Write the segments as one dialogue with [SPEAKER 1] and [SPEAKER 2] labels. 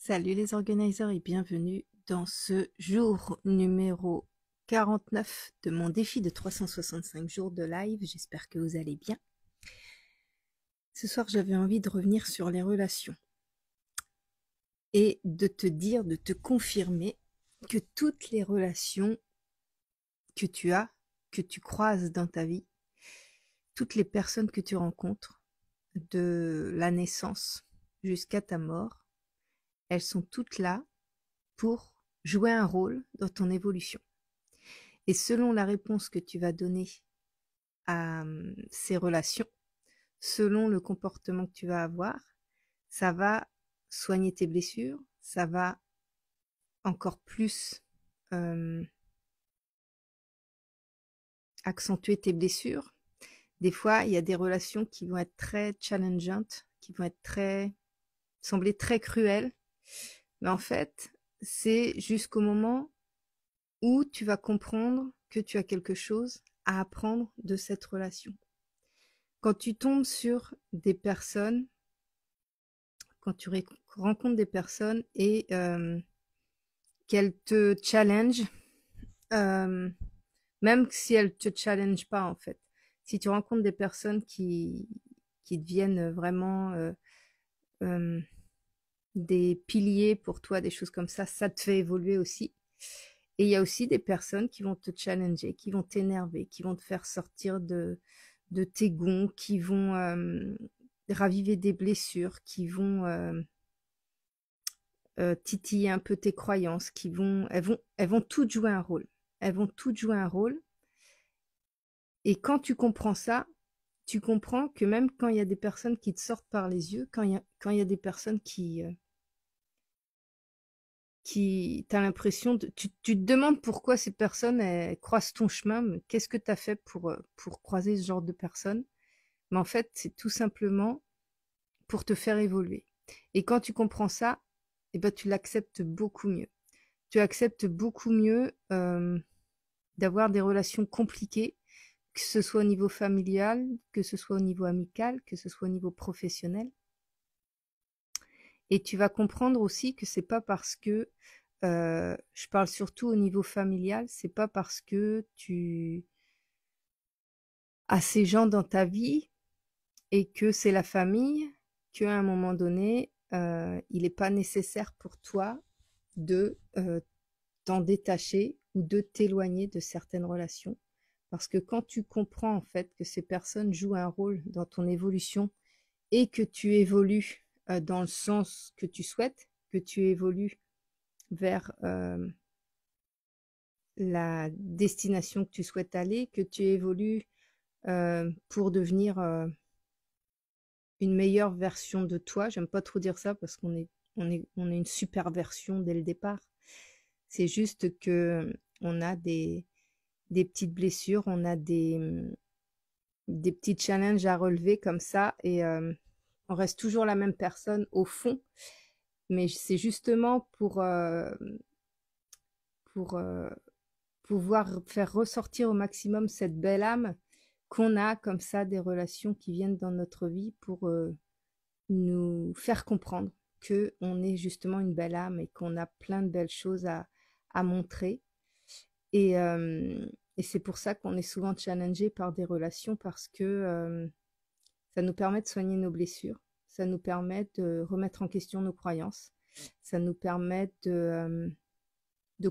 [SPEAKER 1] Salut les organiseurs et bienvenue dans ce jour numéro 49 de mon défi de 365 jours de live. J'espère que vous allez bien. Ce soir, j'avais envie de revenir sur les relations et de te dire, de te confirmer que toutes les relations que tu as, que tu croises dans ta vie, toutes les personnes que tu rencontres, de la naissance jusqu'à ta mort, elles sont toutes là pour jouer un rôle dans ton évolution. Et selon la réponse que tu vas donner à ces relations, selon le comportement que tu vas avoir, ça va soigner tes blessures, ça va encore plus accentuer tes blessures. Des fois, il y a des relations qui vont être très challengeantes, qui vont être sembler très cruelles, mais en fait, c'est jusqu'au moment où tu vas comprendre que tu as quelque chose à apprendre de cette relation. Quand tu tombes sur des personnes, quand tu rencontres des personnes et qu'elles te challenge, même si elles te challenge pas en fait. Si tu rencontres des personnes qui deviennent vraiment des piliers pour toi, des choses comme ça te fait évoluer aussi. Et il y a aussi des personnes qui vont te challenger, qui vont t'énerver, qui vont te faire sortir de tes gonds, qui vont raviver des blessures, qui vont titiller un peu tes croyances, elles vont toutes jouer un rôle. Elles vont toutes jouer un rôle. Et quand tu comprends ça, tu comprends que même quand il y a des personnes qui te sortent par les yeux, quand il y a des personnes qui t'as l'impression tu te demandes pourquoi ces personnes elles croisent ton chemin, mais qu'est-ce que tu as fait pour croiser ce genre de personnes? Mais en fait, c'est tout simplement pour te faire évoluer. Et quand tu comprends ça, eh ben, tu l'acceptes beaucoup mieux. Tu acceptes beaucoup mieux d'avoir des relations compliquées, que ce soit au niveau familial, que ce soit au niveau amical, que ce soit au niveau professionnel. Et tu vas comprendre aussi que c'est pas parce que, je parle surtout au niveau familial, c'est pas parce que tu as ces gens dans ta vie et que c'est la famille qu'à un moment donné, il n'est pas nécessaire pour toi de t'en détacher ou de t'éloigner de certaines relations. Parce que quand tu comprends en fait que ces personnes jouent un rôle dans ton évolution et que tu évolues dans le sens que tu souhaites, que tu évolues vers la destination que tu souhaites aller, que tu évolues pour devenir une meilleure version de toi. J'aime pas trop dire ça parce on est une super version dès le départ. C'est juste que on a des petites blessures, on a des petits challenges à relever comme ça et on reste toujours la même personne au fond, mais c'est justement pour pouvoir faire ressortir au maximum cette belle âme qu'on a comme ça des relations qui viennent dans notre vie pour nous faire comprendre que on est justement une belle âme et qu'on a plein de belles choses à montrer. Et, euh, et c'est pour ça qu'on est souvent challengé par des relations parce que ça nous permet de soigner nos blessures, ça nous permet de remettre en question nos croyances, ça nous permet de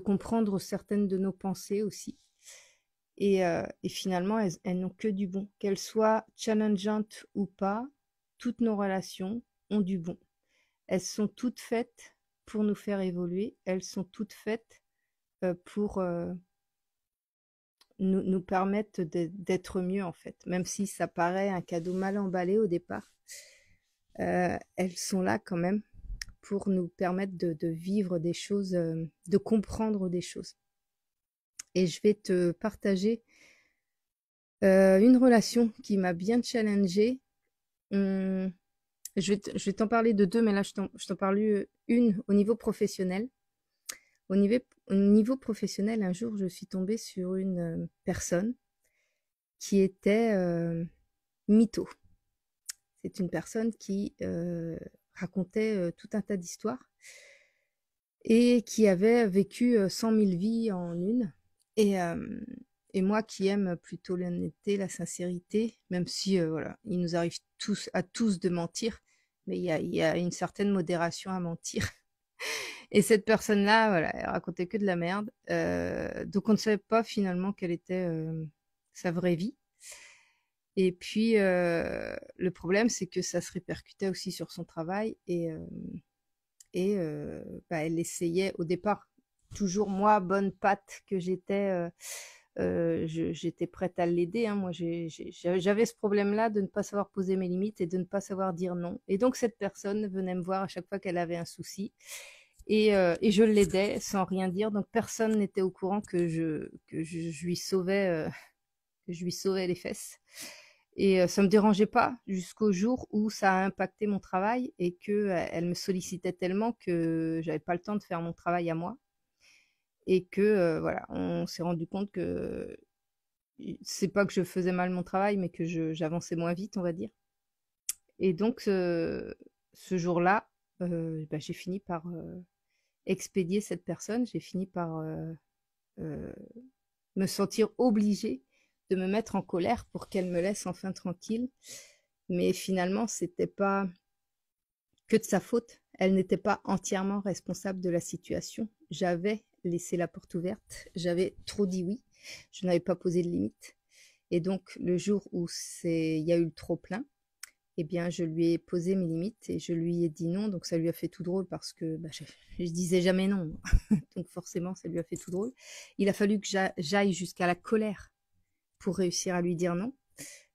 [SPEAKER 1] comprendre certaines de nos pensées aussi. Et finalement, elles n'ont que du bon. Qu'elles soient challengeantes ou pas, toutes nos relations ont du bon. Elles sont toutes faites pour nous faire évoluer, elles sont toutes faites pour nous permettre d'être mieux en fait. Même si ça paraît un cadeau mal emballé au départ, elles sont là quand même pour nous permettre de vivre des choses, de comprendre des choses. Et je vais te partager une relation qui m'a bien challengée. Hum, je vais t'en parler de deux, mais là, je t'en parle une au niveau professionnel. Au niveau professionnel, un jour, je suis tombée sur une personne qui était mytho. C'est une personne qui racontait tout un tas d'histoires et qui avait vécu 100 000 vies en une. Et, et moi qui aime plutôt l'honnêteté, la sincérité, même si voilà, il nous arrive à tous de mentir, mais il y a une certaine modération à mentir. Et cette personne-là, voilà, elle racontait que de la merde. Donc on ne savait pas finalement quelle était sa vraie vie. Et puis le problème, c'est que ça se répercutait aussi sur son travail bah, elle essayait au départ, toujours moi, bonne patte que j'étais, j'étais prête à l'aider. Hein. Moi, j'avais ce problème-là de ne pas savoir poser mes limites et de ne pas savoir dire non. Et donc cette personne venait me voir à chaque fois qu'elle avait un souci. Et je l'aidais sans rien dire. Donc personne n'était au courant que je lui sauvais, que je lui sauvais les fesses. Et ça me dérangeait pas jusqu'au jour où ça a impacté mon travail et que elle me sollicitait tellement que j'avais pas le temps de faire mon travail à moi. Et que voilà, on s'est rendu compte que c'est pas que je faisais mal mon travail, mais que j'avançais moins vite, on va dire. Et donc ce jour-là, bah, j'ai fini par expédier cette personne. J'ai fini par euh, me sentir obligée de me mettre en colère pour qu'elle me laisse enfin tranquille. Mais finalement, c'était pas que de sa faute. Elle n'était pas entièrement responsable de la situation. J'avais laissé la porte ouverte. J'avais trop dit oui. Je n'avais pas posé de limite. Et donc, le jour où il y a eu le trop-plein, eh bien, je lui ai posé mes limites et je lui ai dit non. Donc, ça lui a fait tout drôle parce que bah, je disais jamais non. Donc, forcément, ça lui a fait tout drôle. Il a fallu que j'aille jusqu'à la colère pour réussir à lui dire non,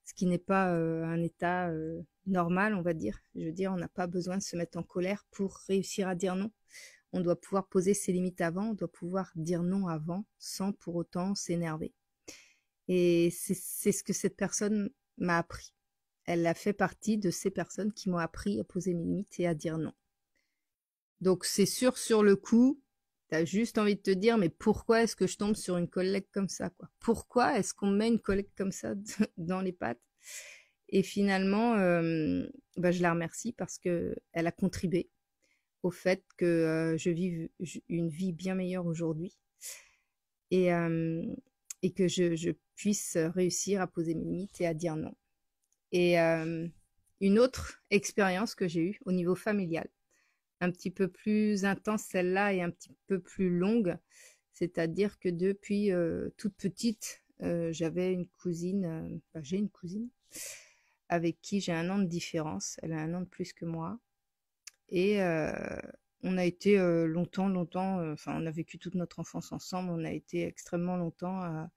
[SPEAKER 1] ce qui n'est pas un état normal, on va dire. Je veux dire, on n'a pas besoin de se mettre en colère pour réussir à dire non. On doit pouvoir poser ses limites avant, on doit pouvoir dire non avant sans pour autant s'énerver. Et c'est ce que cette personne m'a appris. Elle a fait partie de ces personnes qui m'ont appris à poser mes limites et à dire non. Donc c'est sûr, sur le coup, tu as juste envie de te dire, mais pourquoi est-ce que je tombe sur une collègue comme ça, quoi? Pourquoi est-ce qu'on me met une collègue comme ça dans les pattes? Et finalement, bah, je la remercie parce que elle a contribué au fait que je vive une vie bien meilleure aujourd'hui et, et que je puisse réussir à poser mes limites et à dire non. Et une autre expérience que j'ai eue au niveau familial, un petit peu plus intense celle-là et un petit peu plus longue, c'est-à-dire que depuis toute petite, j'avais une cousine, j'ai une cousine avec qui j'ai 1 an de différence, elle a 1 an de plus que moi, et on a été longtemps, enfin on a vécu toute notre enfance ensemble, on a été extrêmement longtemps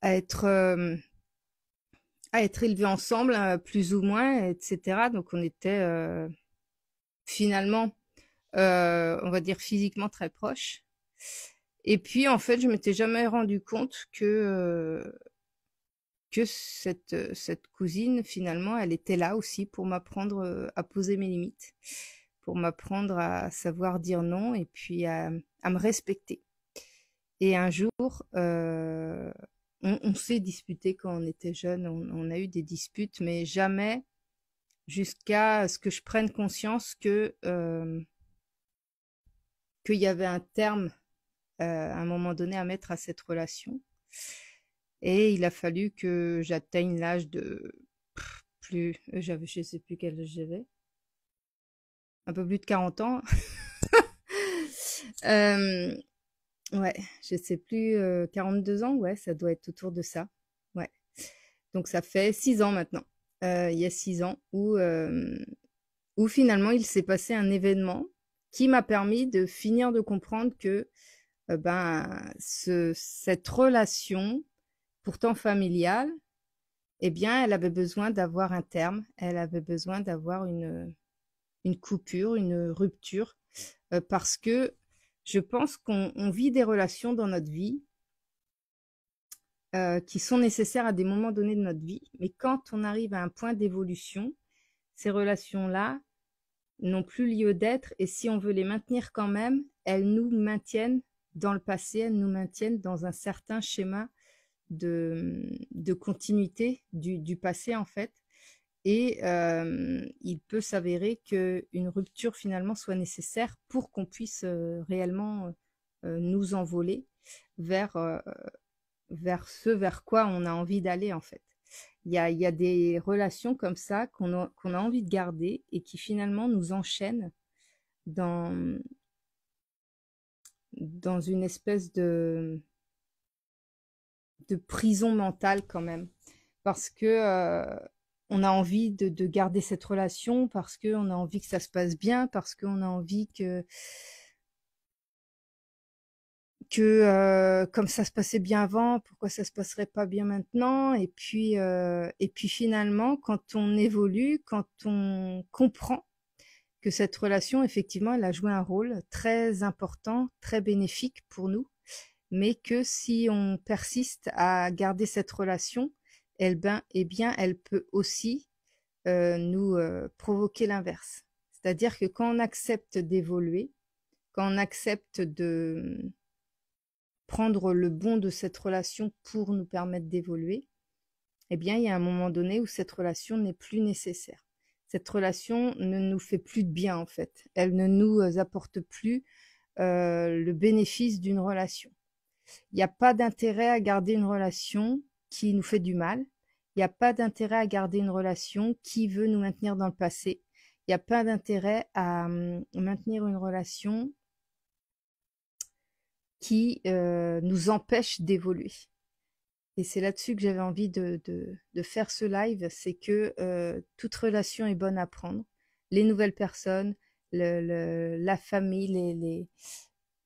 [SPEAKER 1] à être élevés ensemble, plus ou moins, etc. Donc on était finalement, on va dire physiquement très proches. Et puis en fait, je m'étais jamais rendu compte que cette cousine, finalement, elle était là aussi pour m'apprendre à poser mes limites, pour m'apprendre à savoir dire non et puis à me respecter. Et un jour, on s'est disputé quand on était jeune, on a eu des disputes, mais jamais jusqu'à ce que je prenne conscience qu'il y avait un terme à un moment donné à mettre à cette relation. Et il a fallu que j'atteigne l'âge de je sais plus quel âge j'avais, un peu plus de 40 ans. euh, ouais, je sais plus, 42 ans, ouais, ça doit être autour de ça. Ouais. Donc ça fait 6 ans maintenant. Il y a 6 ans où finalement il s'est passé un événement qui m'a permis de finir de comprendre que cette relation, pourtant familiale, eh bien, elle avait besoin d'avoir un terme, elle avait besoin d'avoir une coupure, une rupture, parce que je pense qu'on vit des relations dans notre vie qui sont nécessaires à des moments donnés de notre vie, mais quand on arrive à un point d'évolution, ces relations-là n'ont plus lieu d'être, et si on veut les maintenir quand même, elles nous maintiennent dans le passé, elles nous maintiennent dans un certain schéma de continuité du passé en fait. Et il peut s'avérer qu'une rupture finalement soit nécessaire pour qu'on puisse réellement nous envoler vers, vers ce vers quoi on a envie d'aller en fait. Il y a des relations comme ça qu'on a envie de garder et qui finalement nous enchaînent dans, dans une espèce de prison mentale quand même. Parce que on a envie de garder cette relation, parce qu'on a envie que ça se passe bien, parce qu'on a envie que comme ça se passait bien avant, pourquoi ça se passerait pas bien maintenant? Et puis finalement, quand on évolue, quand on comprend que cette relation, effectivement, elle a joué un rôle très important, très bénéfique pour nous, mais que si on persiste à garder cette relation, eh bien, elle peut aussi nous provoquer l'inverse. C'est-à-dire que quand on accepte d'évoluer, quand on accepte de prendre le bon de cette relation pour nous permettre d'évoluer, eh bien, il y a un moment donné où cette relation n'est plus nécessaire. Cette relation ne nous fait plus de bien, en fait. Elle ne nous apporte plus le bénéfice d'une relation. Il n'y a pas d'intérêt à garder une relation qui nous fait du mal. Il n'y a pas d'intérêt à garder une relation qui veut nous maintenir dans le passé. Il n'y a pas d'intérêt à maintenir une relation qui nous empêche d'évoluer. Et c'est là-dessus que j'avais envie de faire ce live, c'est que toute relation est bonne à prendre. Les nouvelles personnes, la famille,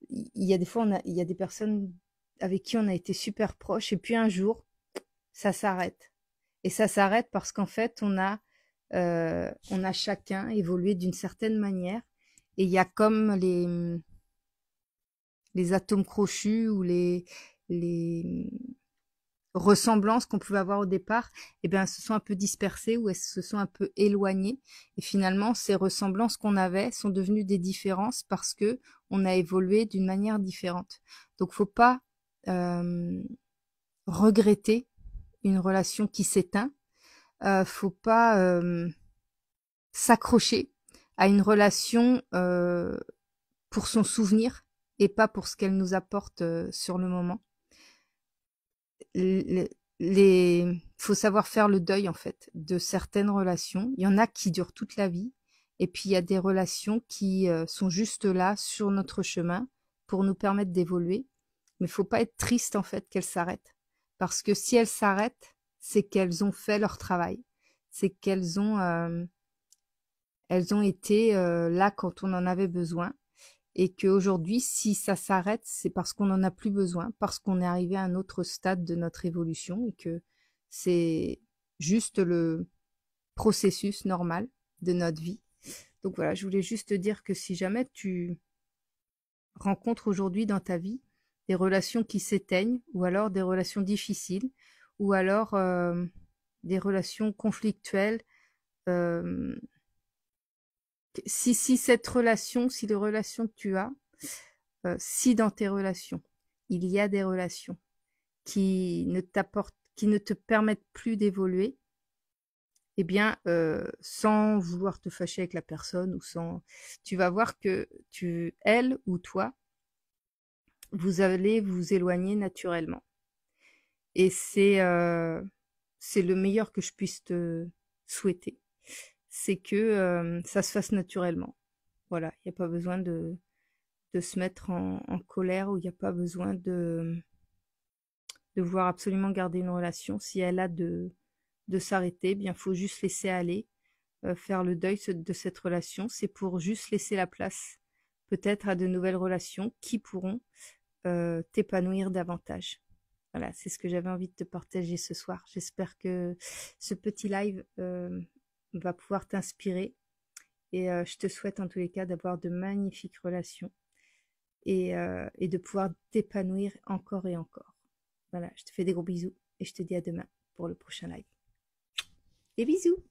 [SPEAKER 1] il y a des fois, il y a des personnes avec qui on a été super proches, et puis un jour, ça s'arrête. Et ça s'arrête parce qu'en fait, on a chacun évolué d'une certaine manière, et il y a comme les atomes crochus ou les ressemblances qu'on pouvait avoir au départ, eh bien, elles se sont un peu dispersées ou elles se sont un peu éloignées. Et finalement, ces ressemblances qu'on avait sont devenues des différences parce que on a évolué d'une manière différente. Donc, faut pas regretter une relation qui s'éteint. Faut pas s'accrocher à une relation pour son souvenir et pas pour ce qu'elle nous apporte sur le moment. Faut savoir faire le deuil en fait de certaines relations. Il y en a qui durent toute la vie et puis il y a des relations qui sont juste là sur notre chemin pour nous permettre d'évoluer. Mais faut pas être triste en fait qu'elles s'arrêtent parce que si elles s'arrêtent, c'est qu'elles ont fait leur travail, c'est elles ont été là quand on en avait besoin. Et qu'aujourd'hui, si ça s'arrête, c'est parce qu'on n'en a plus besoin, parce qu'on est arrivé à un autre stade de notre évolution et que c'est juste le processus normal de notre vie. Donc voilà, je voulais juste te dire que si jamais tu rencontres aujourd'hui dans ta vie des relations qui s'éteignent, ou alors des relations difficiles, ou alors des relations conflictuelles, euh, si cette relation, si les relations que tu as, si dans tes relations, il y a des relations qui ne te permettent plus d'évoluer, eh bien, sans vouloir te fâcher avec la personne ou sans, tu vas voir que elle ou toi, vous allez vous éloigner naturellement. Et c'est le meilleur que je puisse te souhaiter. C'est que ça se fasse naturellement. Voilà, il n'y a pas besoin de se mettre en colère ou il n'y a pas besoin de vouloir absolument garder une relation. Si elle a de s'arrêter, eh bien, faut juste laisser aller, faire le deuil de cette relation. C'est pour juste laisser la place, peut-être, à de nouvelles relations qui pourront t'épanouir davantage. Voilà, c'est ce que j'avais envie de te partager ce soir. J'espère que ce petit live va pouvoir t'inspirer. Et je te souhaite en tous les cas d'avoir de magnifiques relations et de pouvoir t'épanouir encore et encore. Voilà, je te fais des gros bisous et je te dis à demain pour le prochain live. Des bisous!